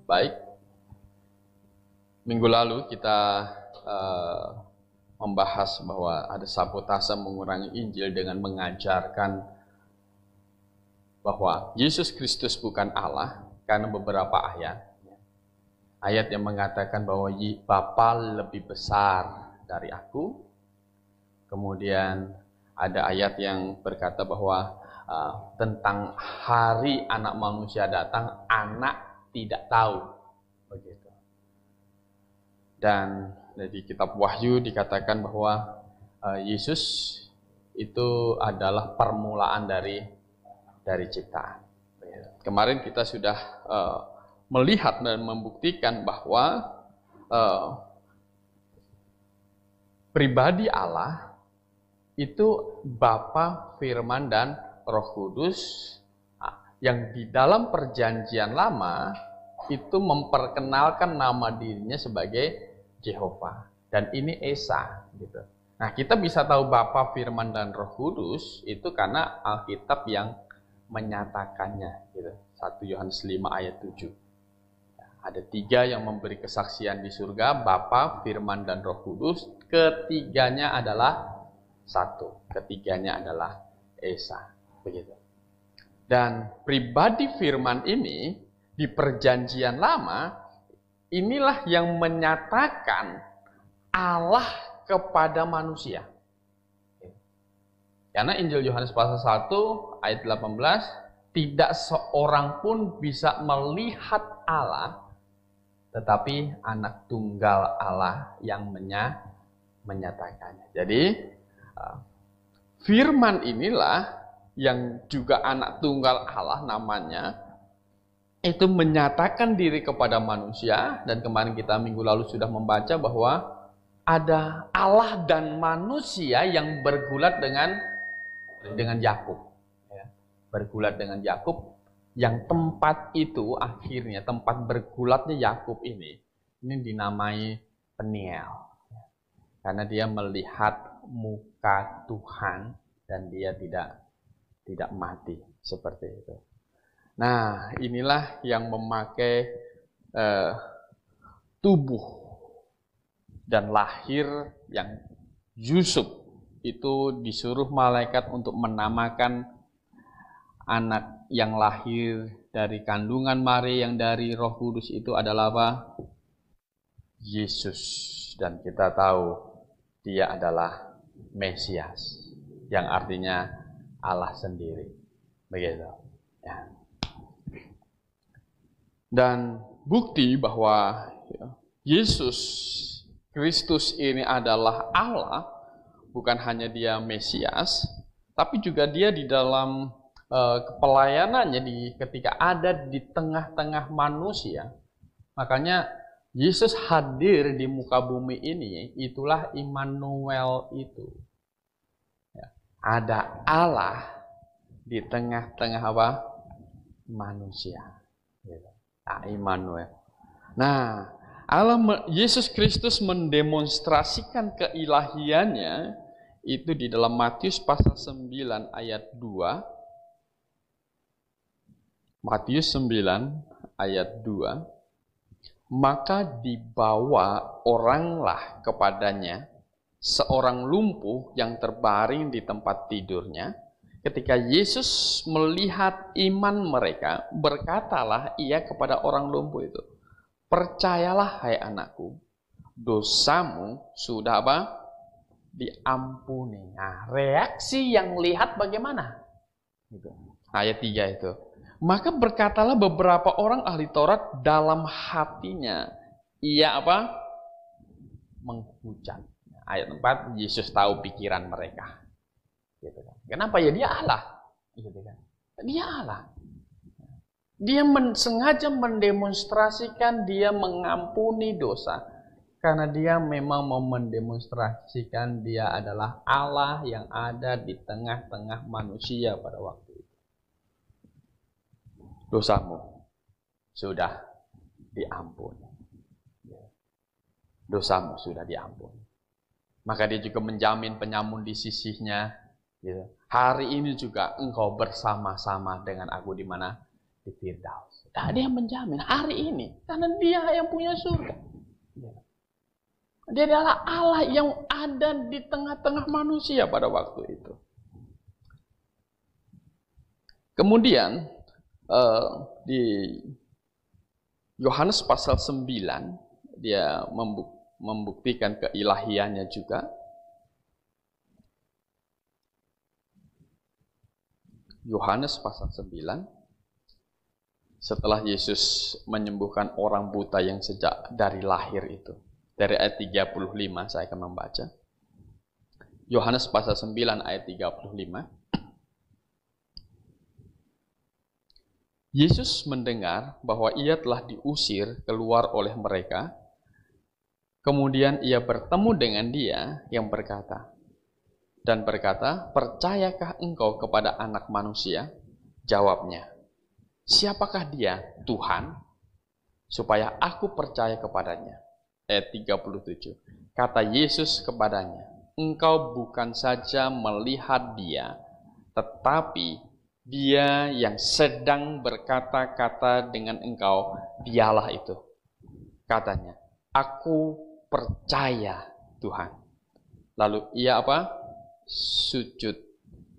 Baik, minggu lalu kita membahas bahwa ada sabotase mengurangi Injil dengan mengajarkan bahwa Yesus Kristus bukan Allah karena beberapa ayat. Ayat yang mengatakan bahwa Bapa lebih besar dari aku. Kemudian ada ayat yang berkata bahwa tentang hari anak manusia datang, anak tidak tahu. Begitu. Dan di kitab Wahyu dikatakan bahwa Yesus itu adalah permulaan dari ciptaan. Kemarin kita sudah melihat dan membuktikan bahwa pribadi Allah itu Bapa, Firman, dan Roh Kudus yang di dalam perjanjian lama itu memperkenalkan nama dirinya sebagai Jehovah. Dan ini Esa. Gitu. Nah, kita bisa tahu Bapa, Firman, dan Roh Kudus itu karena Alkitab yang menyatakannya. Gitu. 1 Yohanes 5 ayat 7. Ada 3 yang memberi kesaksian di surga, Bapa, Firman, dan Roh Kudus. Ketiganya adalah satu. Ketiganya adalah Esa. Begitu. Dan pribadi Firman ini di perjanjian lama, inilah yang menyatakan Allah kepada manusia. Karena Injil Yohanes pasal 1 ayat 18, tidak seorang pun bisa melihat Allah, tetapi anak tunggal Allah yang menyatakannya. Jadi, Firman inilah yang juga anak tunggal Allah namanya, itu menyatakan diri kepada manusia. Dan kemarin kita minggu lalu sudah membaca bahwa ada Allah dan manusia yang bergulat dengan Yakub. Bergulat dengan Yakub, yang tempat itu akhirnya tempat bergulatnya Yakub ini dinamai Peniel, karena dia melihat muka Tuhan dan dia tidak mati seperti itu. Nah, inilah yang memakai tubuh dan lahir yang Yusuf itu disuruh malaikat untuk menamakan anak yang lahir dari kandungan Maria yang dari Roh Kudus itu adalah apa? Yesus. Dan kita tahu dia adalah Mesias, yang artinya Allah sendiri. Begitu. Ya. Dan bukti bahwa Yesus Kristus ini adalah Allah, bukan hanya dia Mesias, tapi juga dia di dalam pelayanannya ketika ada di tengah-tengah manusia. Makanya Yesus hadir di muka bumi ini, itulah Immanuel itu. Ya. Ada Allah di tengah-tengah apa? Manusia. Nah, Immanuel. Nah, Yesus Kristus mendemonstrasikan keilahiannya itu di dalam Matius pasal 9 ayat 2. Matius 9 ayat 2. Maka dibawa oranglah kepadanya seorang lumpuh yang terbaring di tempat tidurnya. Ketika Yesus melihat iman mereka, berkatalah ia kepada orang lumpuh itu, percayalah hai anakku, dosamu sudah apa? Diampuni. Nah, reaksi yang lihat bagaimana? Gitu. Ayat 3 itu. Maka berkatalah beberapa orang ahli Taurat dalam hatinya, ia apa? Menghujat. Ayat 4, Yesus tahu pikiran mereka. Gitu kan. Kenapa? Ya dia Allah. Gitu kan. Dia Allah. Dia sengaja mendemonstrasikan dia mengampuni dosa. Karena dia memang mau mendemonstrasikan dia adalah Allah yang ada di tengah-tengah manusia pada waktu itu. Dosamu sudah diampuni. Dosamu sudah diampuni. Maka dia juga menjamin penyamun di sisinya. Gitu. Hari ini juga engkau bersama-sama dengan aku di mana? di Firdaus. Nah, dia menjamin hari ini karena dia yang punya surga. Dia adalah Allah yang ada di tengah-tengah manusia pada waktu itu. Kemudian di Yohanes pasal 9 dia membuktikan keilahiannya juga. Yohanes pasal 9, setelah Yesus menyembuhkan orang buta yang sejak dari lahir itu. Dari ayat 35 saya akan membaca. Yohanes pasal 9 ayat 35. Yesus mendengar bahwa ia telah diusir keluar oleh mereka. Kemudian ia bertemu dengan dia yang berkata, percayakah engkau kepada anak manusia? Jawabnya, siapakah dia, Tuhan? Supaya aku percaya kepadanya. Ayat 37. Kata Yesus kepadanya, engkau bukan saja melihat dia, tetapi dia yang sedang berkata-kata dengan engkau, dialah itu. Katanya, aku percaya Tuhan. Lalu ia apa? Sujud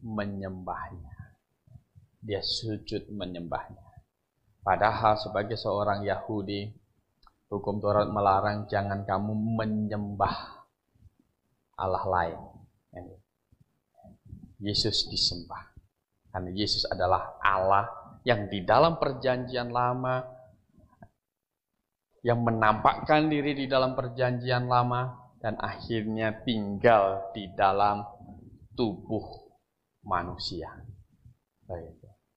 menyembahnya. Dia sujud menyembahnya. Padahal sebagai seorang Yahudi, hukum Taurat melarang jangan kamu menyembah Allah lain. Yesus disembah. Karena Yesus adalah Allah yang di dalam perjanjian lama, yang menampakkan diri di dalam perjanjian lama, dan akhirnya tinggal di dalam tubuh manusia.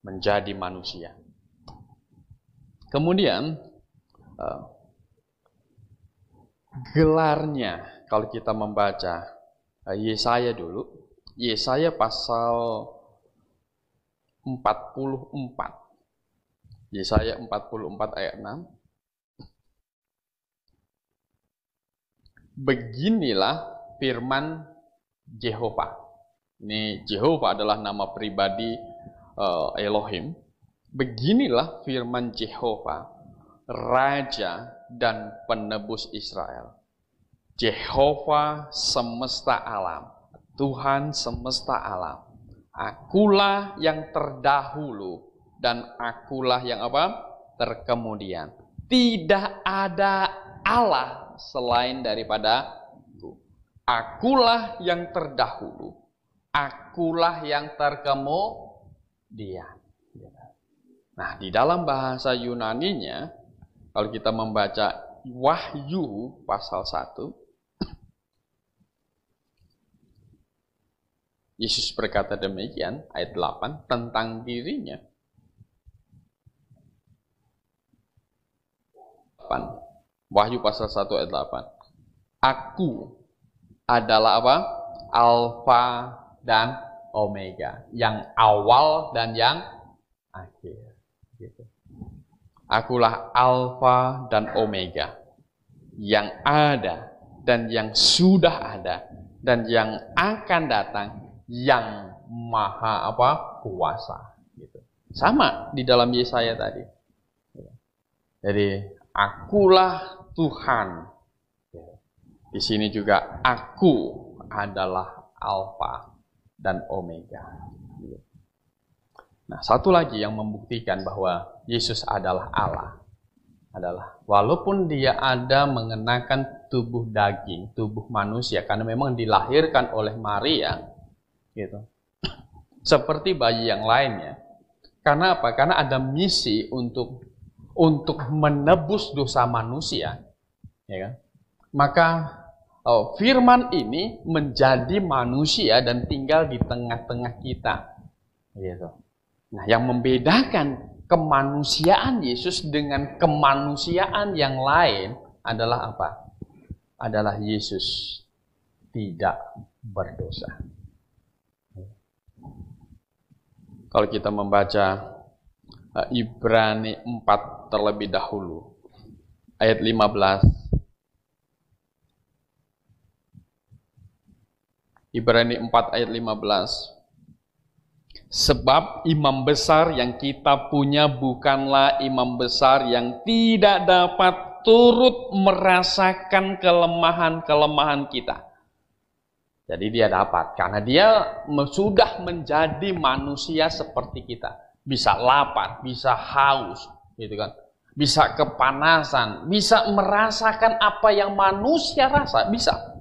Menjadi manusia. Kemudian, gelarnya, kalau kita membaca Yesaya dulu, Yesaya pasal 44. Yesaya 44 ayat 6. Beginilah firman Jehovah. Ini Jehovah adalah nama pribadi Elohim. Beginilah firman Jehovah, Raja dan penebus Israel. Jehovah semesta alam, Tuhan semesta alam. Akulah yang terdahulu dan akulah yang apa? Terkemudian. Tidak ada Allah selain daripada Aku. Akulah yang terdahulu. Akulah yang terkemudian. Nah, di dalam bahasa Yunaninya, kalau kita membaca Wahyu pasal 1, Yesus berkata demikian, ayat 8, tentang dirinya. 8. Wahyu pasal 1 ayat 8. Aku adalah apa? Alfa dan Omega. Yang awal dan yang akhir. Gitu. Akulah Alfa dan Omega. Yang ada dan yang sudah ada. Dan yang akan datang. Yang maha apa? Kuasa. Gitu. Sama di dalam Yesaya tadi. Jadi akulah Tuhan. Di sini juga aku adalah Alfa dan Omega. Nah, satu lagi yang membuktikan bahwa Yesus adalah Allah adalah walaupun dia ada mengenakan tubuh daging, tubuh manusia, karena memang dilahirkan oleh Maria, gitu. Seperti bayi yang lainnya. Karena apa? Karena ada misi untuk menebus dosa manusia, ya kan? Maka firman ini menjadi manusia dan tinggal di tengah-tengah kita, gitu. Nah, yang membedakan kemanusiaan Yesus dengan kemanusiaan yang lain adalah apa? Adalah Yesus tidak berdosa. Kalau kita membaca Ibrani 4 terlebih dahulu, ayat 15. Ibrani 4 ayat 15. Sebab imam besar yang kita punya bukanlah imam besar yang tidak dapat turut merasakan kelemahan-kelemahan kita. Jadi dia dapat, karena dia sudah menjadi manusia seperti kita. Bisa lapar, bisa haus, gitu kan. Bisa kepanasan, bisa merasakan apa yang manusia rasa, bisa.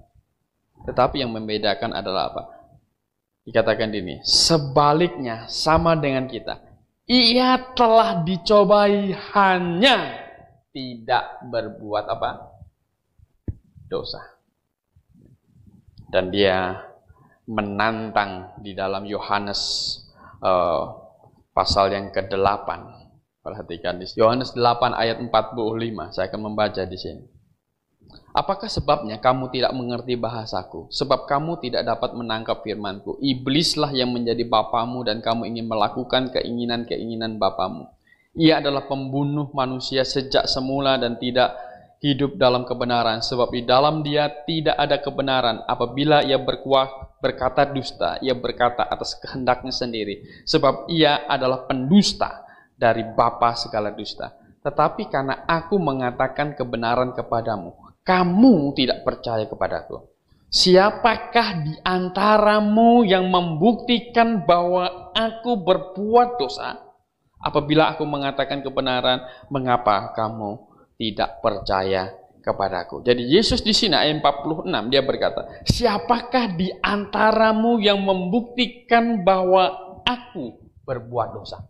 Tetapi yang membedakan adalah apa? Dikatakan ini, sebaliknya sama dengan kita. Ia telah dicobai hanya tidak berbuat apa? Dosa. Dan dia menantang di dalam Yohanes pasal yang ke-8. Perhatikan di Yohanes 8 ayat 45. Saya akan membaca di sini. Apakah sebabnya kamu tidak mengerti bahasaku? Sebab kamu tidak dapat menangkap firmanku. Iblislah yang menjadi bapamu dan kamu ingin melakukan keinginan-keinginan bapamu. Ia adalah pembunuh manusia sejak semula dan tidak hidup dalam kebenaran. Sebab di dalam dia tidak ada kebenaran. Apabila ia berkata dusta, ia berkata atas kehendaknya sendiri. Sebab ia adalah pendusta dari bapa segala dusta. Tetapi karena aku mengatakan kebenaran kepadamu, kamu tidak percaya kepadaku. Siapakah di antaramu yang membuktikan bahwa aku berbuat dosa? Apabila aku mengatakan kebenaran, mengapa kamu tidak percaya kepadaku? Jadi Yesus di sini ayat 46 dia berkata, siapakah di antaramu yang membuktikan bahwa aku berbuat dosa?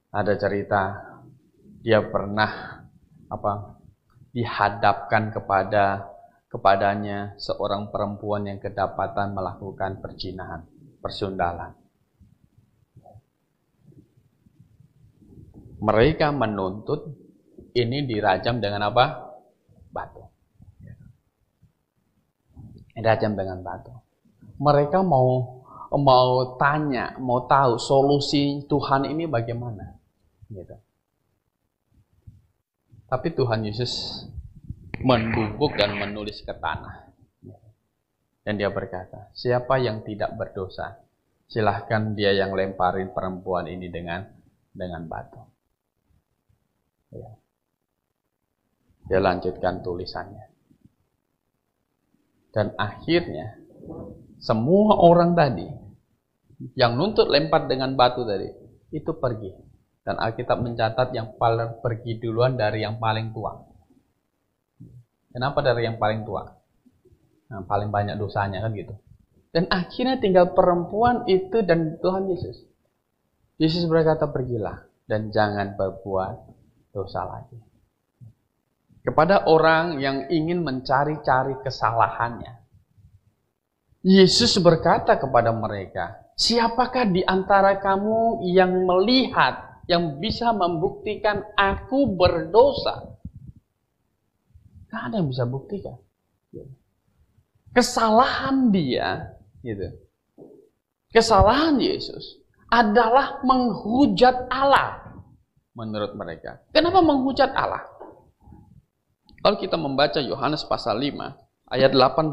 Ada cerita dia pernah dihadapkan kepadanya seorang perempuan yang kedapatan melakukan perzinahan, persundalan. Mereka menuntut ini dirajam dengan apa? Batu. Dirajam dengan batu. Mereka mau tanya, mau tahu solusi Tuhan ini bagaimana, gitu. Tapi Tuhan Yesus membubuk dan menulis ke tanah. Dan dia berkata, siapa yang tidak berdosa, silahkan dia yang lemparin perempuan ini dengan batu. Ya. Dia lanjutkan tulisannya. Dan akhirnya, semua orang tadi, yang nuntut lempar dengan batu tadi, itu pergi. Dan Alkitab mencatat yang paling pergi duluan dari yang paling tua. Kenapa dari yang paling tua? Nah, paling banyak dosanya kan gitu. Dan akhirnya tinggal perempuan itu dan Tuhan Yesus. Yesus berkata, pergilah dan jangan berbuat dosa lagi. Kepada orang yang ingin mencari-cari kesalahannya, Yesus berkata kepada mereka, siapakah di antara kamu yang melihat, yang bisa membuktikan aku berdosa? Tidak ada yang bisa buktikan. Kesalahan dia, gitu. Kesalahan Yesus adalah menghujat Allah menurut mereka. Kenapa menghujat Allah? Kalau kita membaca Yohanes pasal 5 ayat 18.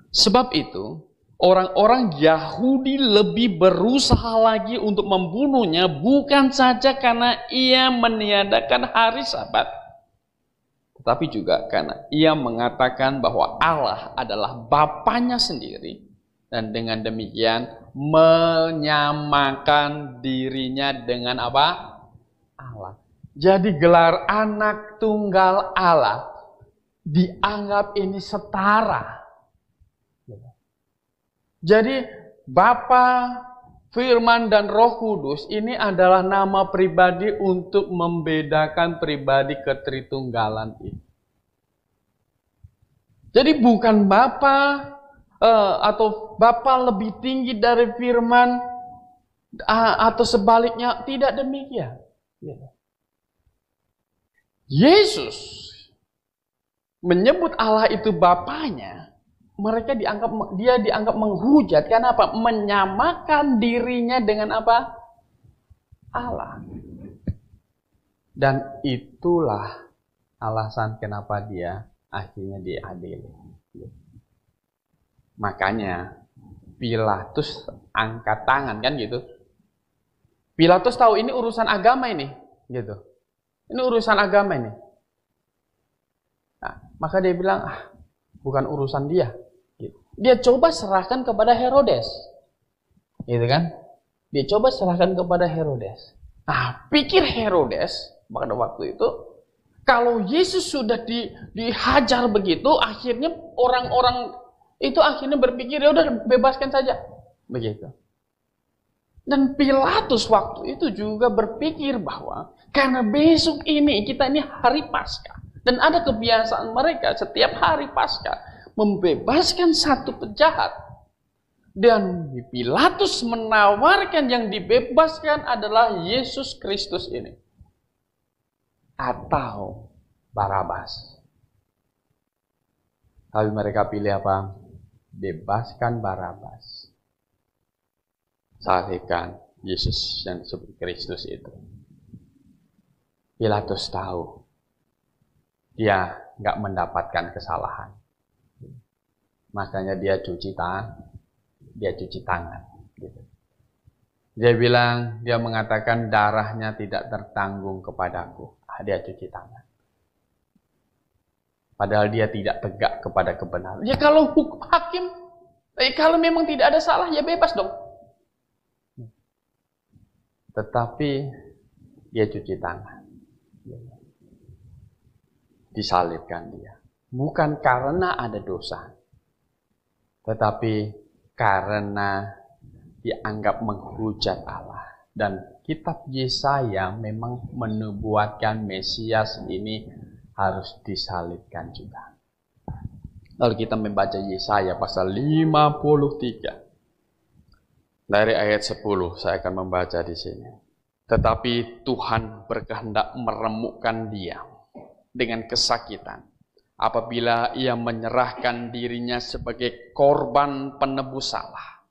Sebab itu orang-orang Yahudi lebih berusaha lagi untuk membunuhnya, bukan saja karena ia meniadakan hari Sabat, tetapi juga karena ia mengatakan bahwa Allah adalah Bapanya sendiri, dan dengan demikian menyamakan dirinya dengan apa? Allah. Jadi gelar anak tunggal Allah dianggap ini setara. Jadi Bapa, Firman dan Roh Kudus ini adalah nama pribadi untuk membedakan pribadi ketritunggalan ini. Jadi bukan Bapa atau Bapa lebih tinggi dari Firman atau sebaliknya, tidak demikian. Yesus menyebut Allah itu Bapanya. Mereka dianggap menghujat. Karena apa? Menyamakan dirinya dengan apa? Allah. Dan itulah alasan kenapa dia akhirnya diadili. Makanya Pilatus angkat tangan kan gitu. Pilatus tahu ini urusan agama ini, gitu. Ini urusan agama ini. Nah, maka dia bilang, bukan urusan dia. Gitu. Dia coba serahkan kepada Herodes, gitu kan? Dia coba serahkan kepada Herodes. Nah, pikir Herodes pada waktu itu, kalau Yesus sudah dihajar begitu, akhirnya orang-orang itu akhirnya berpikir, ya udah bebaskan saja, begitu. Dan Pilatus waktu itu juga berpikir bahwa karena besok ini kita ini hari Paskah dan ada kebiasaan mereka setiap hari Paskah membebaskan satu penjahat. Dan Pilatus menawarkan yang dibebaskan adalah Yesus Kristus ini atau Barabas. Tapi mereka pilih apa? Bebaskan Barabas. Salihkan Yesus yang disebut Kristus itu. Pilatus tahu dia nggak mendapatkan kesalahan, makanya dia cuci tangan. Gitu. Dia mengatakan darahnya tidak tertanggung kepadaku. Dia cuci tangan. Padahal dia tidak tegak kepada kebenaran. Ya kalau hakim, kalau memang tidak ada salah ya bebas dong. Tetapi dia cuci tangan. Disalibkan dia. Bukan karena ada dosa. Tetapi karena dianggap menghujat Allah. Dan kitab Yesaya memang menubuatkan Mesias ini harus disalibkan juga. Lalu kita membaca Yesaya pasal 53. Dari ayat 10 saya akan membaca di sini. Tetapi Tuhan berkehendak meremukkan dia dengan kesakitan apabila ia menyerahkan dirinya sebagai korban penebus salah.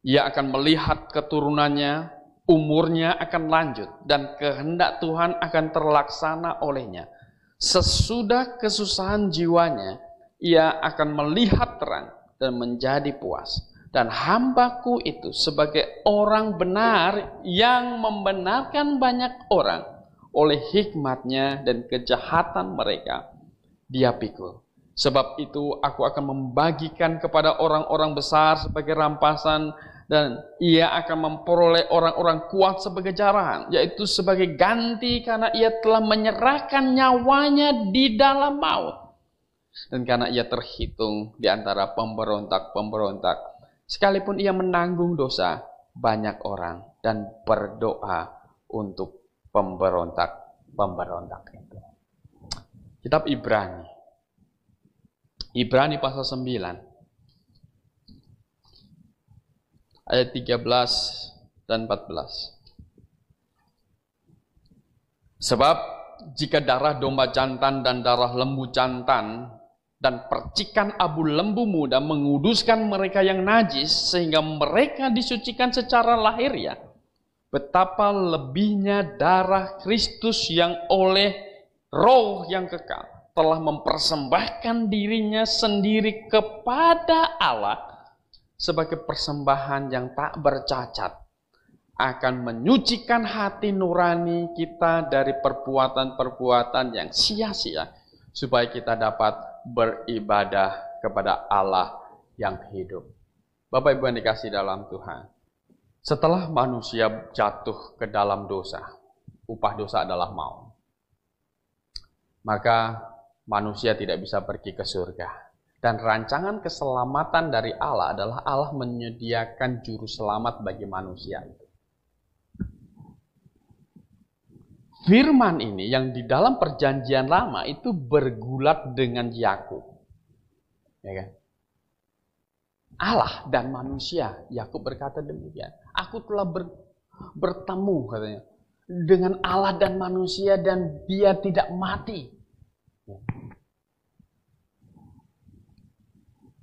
Ia akan melihat keturunannya, umurnya akan lanjut dan kehendak Tuhan akan terlaksana olehnya. Sesudah kesusahan jiwanya, ia akan melihat terang dan menjadi puas. Dan hambaku itu sebagai orang benar yang membenarkan banyak orang oleh hikmatnya dan kejahatan mereka, dia pikul. Sebab itu aku akan membagikan kepada orang-orang besar sebagai rampasan, dan ia akan memperoleh orang-orang kuat sebagai jarahan, yaitu sebagai ganti karena ia telah menyerahkan nyawanya di dalam maut. Dan karena ia terhitung di antara pemberontak-pemberontak, sekalipun ia menanggung dosa banyak orang dan berdoa untuk pemberontak itu. Kitab Ibrani pasal 9 ayat 13 dan 14. Sebab jika darah domba jantan dan darah lembu jantan dan percikan abu lembu muda menguduskan mereka yang najis sehingga mereka disucikan secara lahiriah, betapa lebihnya darah Kristus yang oleh Roh yang kekal telah mempersembahkan dirinya sendiri kepada Allah sebagai persembahan yang tak bercacat, akan menyucikan hati nurani kita dari perbuatan-perbuatan yang sia-sia, supaya kita dapat beribadah kepada Allah yang hidup. Bapak Ibu yang dikasihi dalam Tuhan, setelah manusia jatuh ke dalam dosa, upah dosa adalah maut. Maka manusia tidak bisa pergi ke surga. Dan rancangan keselamatan dari Allah adalah Allah menyediakan juru selamat bagi manusia itu. Firman ini yang di dalam perjanjian lama itu bergulat dengan Yakub. Ya kan? Allah dan manusia, Yakub berkata demikian. Aku telah bertemu katanya dengan Allah dan manusia dan dia tidak mati.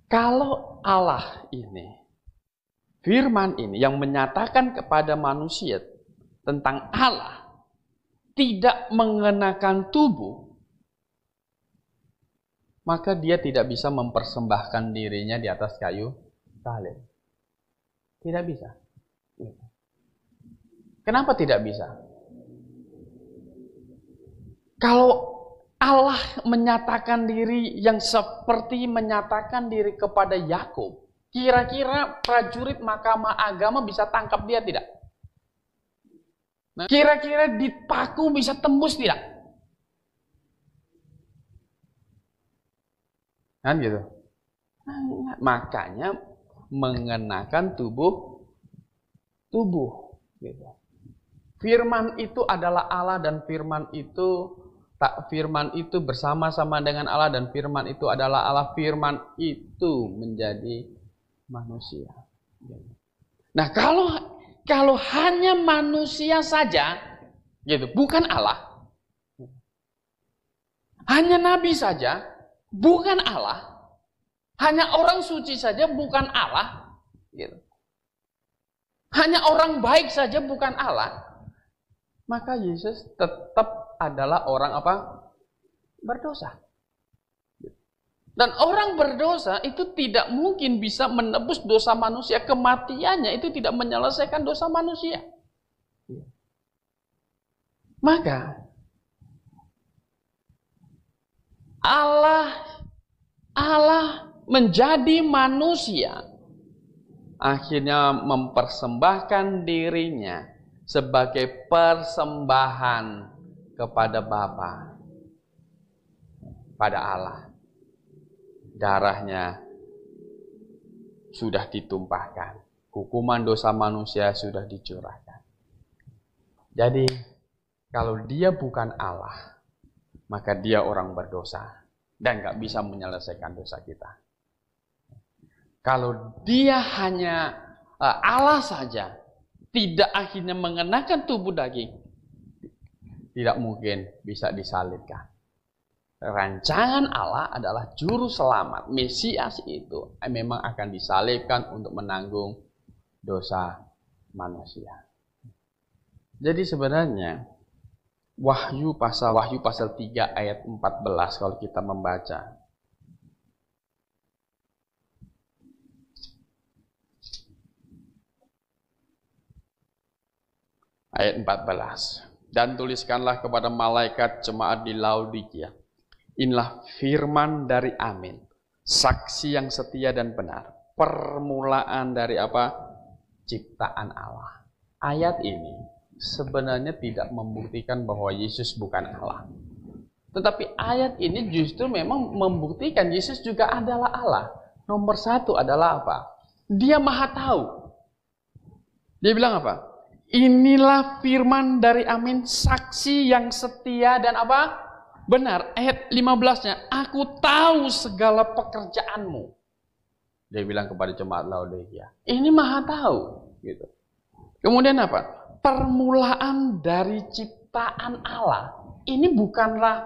Kalau Allah ini, firman ini yang menyatakan kepada manusia tentang Allah tidak mengenakan tubuh, maka dia tidak bisa mempersembahkan dirinya di atas kayu salib. Tidak bisa. Kenapa tidak bisa? Kalau Allah menyatakan diri yang seperti menyatakan diri kepada Yakub, kira-kira prajurit Mahkamah Agama bisa tangkap dia tidak? Nah, kira-kira dipaku bisa tembus tidak? Kan gitu. Makanya mengenakan tubuh gitu. Firman itu adalah Allah dan firman itu bersama-sama dengan Allah dan firman itu adalah Allah. Firman itu menjadi manusia. Nah, kalau hanya manusia saja gitu, bukan Allah. Hanya nabi saja, bukan Allah. Hanya orang suci saja, bukan Allah. Gitu. Hanya orang baik saja, bukan Allah. Maka Yesus tetap adalah orang apa? Berdosa. Dan orang berdosa itu tidak mungkin bisa menebus dosa manusia. Kematiannya itu tidak menyelesaikan dosa manusia. Maka Allah menjadi manusia, akhirnya mempersembahkan dirinya sebagai persembahan kepada Bapa, pada Allah. Darahnya sudah ditumpahkan, hukuman dosa manusia sudah dicurahkan. Jadi kalau dia bukan Allah, maka dia orang berdosa dan gak bisa menyelesaikan dosa kita. Kalau dia hanya Allah saja, tidak akhirnya mengenakan tubuh daging, tidak mungkin bisa disalibkan. Rancangan Allah adalah juru selamat. Mesias itu memang akan disalibkan untuk menanggung dosa manusia. Jadi sebenarnya Wahyu pasal 3 ayat 14 kalau kita membaca. Ayat 14. Dan tuliskanlah kepada malaikat jemaat di Laodikia. Inilah firman dari Amin, saksi yang setia dan benar, permulaan dari apa? Ciptaan Allah. Ayat ini sebenarnya tidak membuktikan bahwa Yesus bukan Allah. Tetapi ayat ini justru memang membuktikan Yesus juga adalah Allah. Nomor satu adalah apa? Dia maha tahu. Dia bilang apa? Inilah firman dari Amin, saksi yang setia dan apa? Benar. Ayat 15-nya, aku tahu segala pekerjaanmu. Dia bilang kepada jemaat Laodikia. Ini maha tahu. Gitu. Kemudian apa? Permulaan dari ciptaan Allah. Ini bukanlah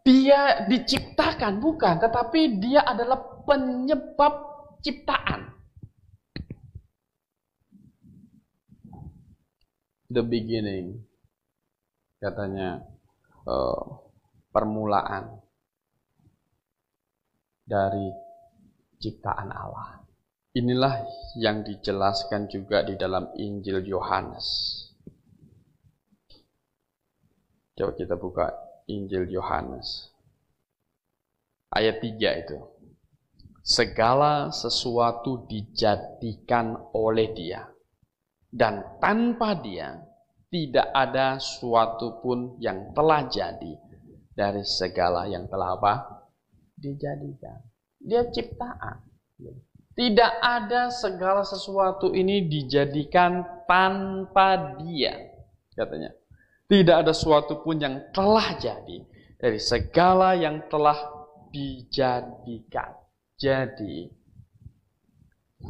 dia diciptakan, bukan. Tetapi dia adalah penyebab ciptaan. The beginning. Katanya permulaan dari ciptaan Allah. Inilah yang dijelaskan juga di dalam Injil Yohanes. Coba kita buka Injil Yohanes. Ayat 3 itu. Segala sesuatu dijadikan oleh Dia. Dan tanpa Dia tidak ada suatu pun yang telah jadi dari segala yang telah apa? Dijadikan. Dia ciptaan. Tidak ada segala sesuatu ini dijadikan tanpa Dia. Katanya. Tidak ada suatu pun yang telah jadi dari segala yang telah dijadikan. Jadi,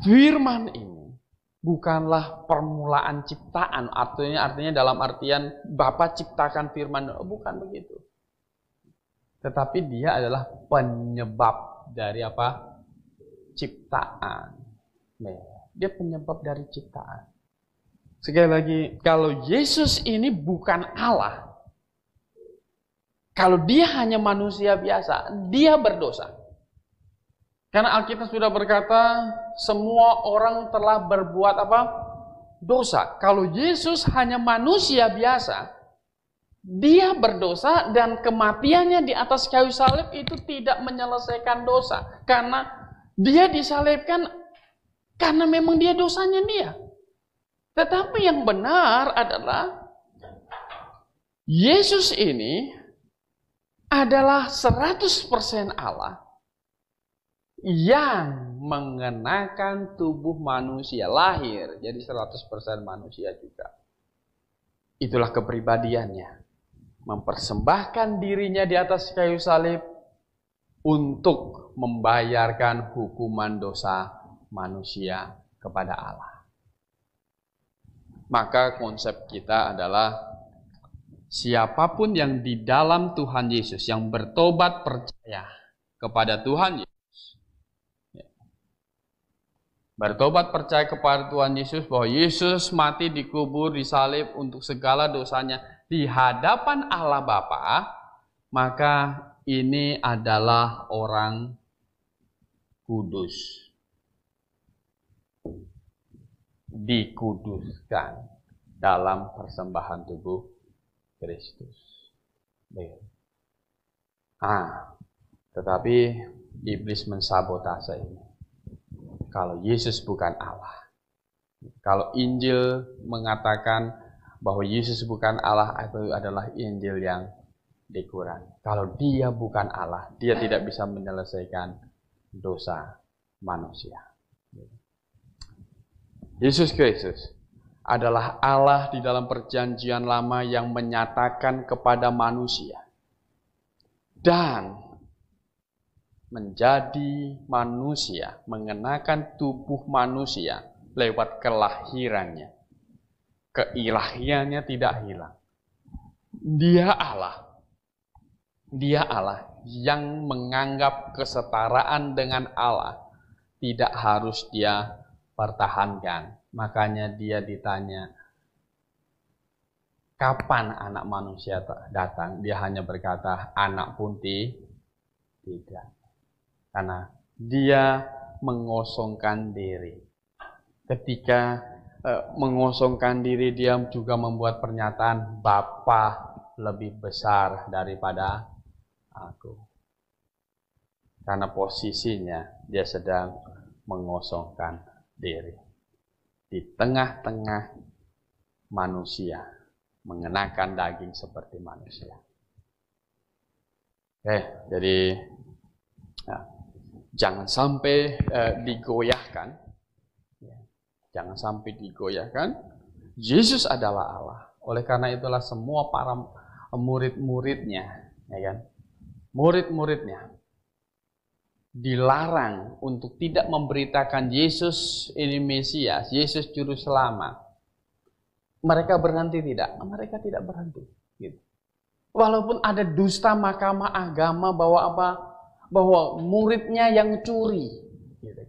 firman ini bukanlah permulaan ciptaan, artinya dalam artian Bapa ciptakan firman, bukan begitu. Tetapi dia adalah penyebab dari apa? Ciptaan. Dia penyebab dari ciptaan. Sekali lagi, kalau Yesus ini bukan Allah, Kalau dia hanya manusia biasa, dia berdosa. Karena Alkitab sudah berkata, semua orang telah berbuat apa? Dosa. Kalau Yesus hanya manusia biasa, dia berdosa dan kematiannya di atas kayu salib itu tidak menyelesaikan dosa. Karena dia disalibkan karena memang dia dosanya dia. Tetapi yang benar adalah Yesus ini adalah 100% Allah yang mengenakan tubuh manusia, lahir jadi 100% manusia juga. Itulah kepribadiannya, mempersembahkan dirinya di atas kayu salib untuk membayarkan hukuman dosa manusia kepada Allah. Maka konsep kita adalah siapapun yang di dalam Tuhan Yesus, yang bertobat percaya kepada Tuhan Yesus, bertobat percaya kepada Tuhan Yesus, bahwa Yesus mati dikubur, disalib untuk segala dosanya di hadapan Allah Bapa, maka ini adalah orang kudus, dikuduskan dalam persembahan tubuh Kristus. Tetapi iblis mensabotase ini. Kalau Yesus bukan Allah, kalau Injil mengatakan bahwa Yesus bukan Allah, itu adalah Injil yang dikurangi. Kalau dia bukan Allah, dia tidak bisa menyelesaikan dosa manusia. Yesus Kristus adalah Allah di dalam perjanjian lama yang menyatakan kepada manusia dan menjadi manusia, mengenakan tubuh manusia lewat kelahirannya. Keilahiannya tidak hilang. Dia Allah. Dia Allah yang menganggap kesetaraan dengan Allah tidak harus dia pertahankan. Makanya dia ditanya, kapan anak manusia datang? Dia hanya berkata, anak pun tidak. Karena dia mengosongkan diri. Ketika mengosongkan diri, dia juga membuat pernyataan, Bapa lebih besar daripada aku. Karena posisinya dia sedang mengosongkan diri. Di tengah-tengah manusia, mengenakan daging seperti manusia. Jadi jangan sampai digoyahkan. Jangan sampai digoyahkan. Yesus adalah Allah. Oleh karena itulah semua para murid-muridnya, ya kan? Murid-muridnya dilarang untuk tidak memberitakan Yesus ini Mesias, Yesus Juru Selamat. Mereka berhenti tidak? Mereka tidak berhenti. Gitu. Walaupun ada dusta mahkamah agama bahwa apa? Bahwa muridnya yang curi. Gitu.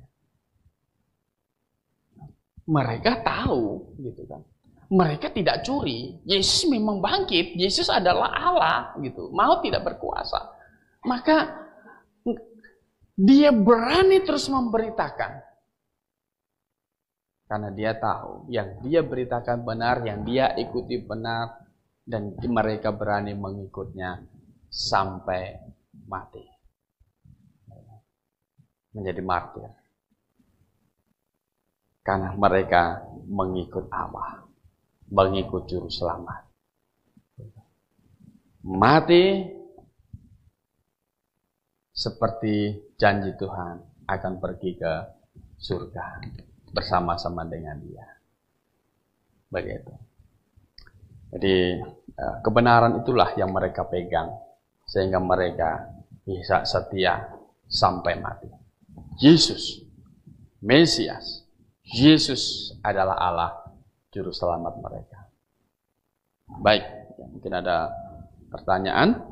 Mereka tahu, gitu kan? Mereka tidak curi. Yesus memang bangkit. Yesus adalah Allah, gitu. Mau tidak berkuasa. Maka dia berani terus memberitakan. Karena dia tahu yang dia beritakan benar, yang dia ikuti benar, dan mereka berani mengikutnya sampai mati. Menjadi martir. Karena mereka mengikut Allah, mengikut Juru Selamat. Mati seperti janji Tuhan akan pergi ke surga bersama-sama dengan Dia. Begitu. Jadi kebenaran itulah yang mereka pegang sehingga mereka bisa setia sampai mati. Yesus, Mesias, Yesus adalah Allah, Juru Selamat mereka. Baik, mungkin ada pertanyaan.